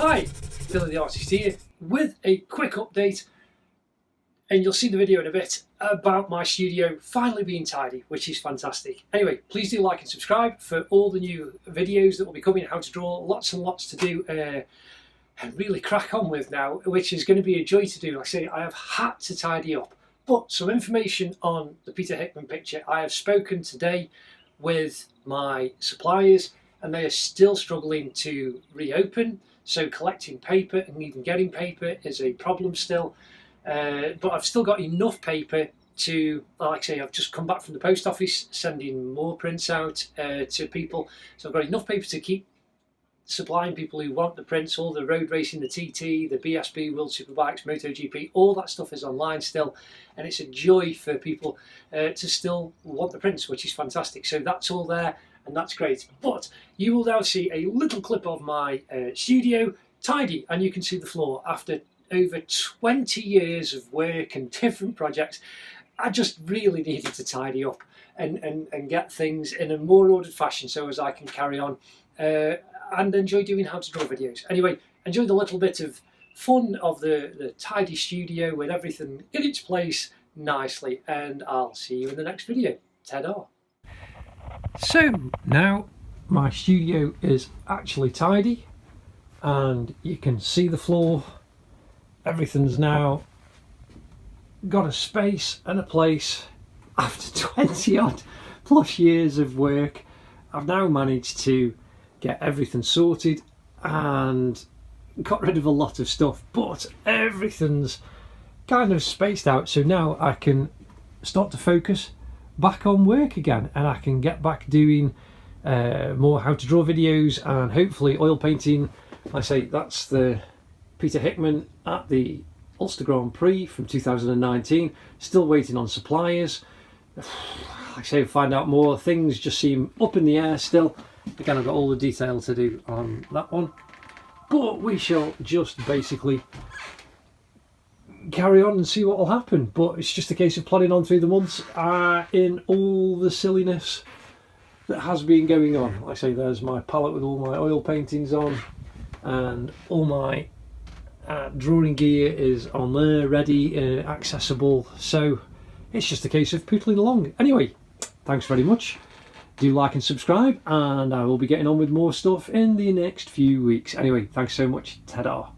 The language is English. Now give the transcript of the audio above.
Hi, Billy the Artist here with a quick update, and you'll see the video in a bit about my studio finally being tidy, which is fantastic. Anyway, please do like and subscribe for all the new videos that will be coming, how to draw, lots and lots to do and really crack on with now, which is going to be a joy to do. Like I say, I have had to tidy up, but some information on the Peter Hickman picture. I have spoken today with my suppliers and they are still struggling to reopen. So collecting paper and even getting paper is a problem still. But I've still got enough paper to, like I say, I've just come back from the post office sending more prints out to people. So I've got enough paper to keep supplying people who want the prints, all the road racing, the TT, the BSB, World Superbikes, MotoGP, all that stuff is online still. And it's a joy for people to still want the prints, which is fantastic. So that's all there. And that's great. But you will now see a little clip of my studio tidy, and you can see the floor after over 20 years of work and different projects. I just really needed to tidy up and get things in a more ordered fashion so as I can carry on and enjoy doing how to draw videos. Anyway, enjoy the little bit of fun of the tidy studio with everything in its place nicely, and I'll see you in the next video. Ta-da! So now my studio is actually tidy and you can see the floor. Everything's now got a space and a place. After 20 odd plus years of work, I've now managed to get everything sorted and got rid of a lot of stuff, but everything's kind of spaced out, so now I can start to focus back on work again, and I can get back doing more how to draw videos and hopefully oil painting. I say that's the Peter Hickman at the Ulster Grand Prix from 2019. Still waiting on suppliers. I say find out more. Things just seem up in the air still. Again, I've got all the detail to do on that one, but we shall just basically carry on and see what will happen. But it's just a case of plodding on through the months in all the silliness that has been going on. Like I say, there's my palette with all my oil paintings on, and all my drawing gear is on there, ready, accessible. So it's just a case of pootling along. Anyway, thanks very much. Do like and subscribe, and I will be getting on with more stuff in the next few weeks. Anyway, thanks so much. Ta-da.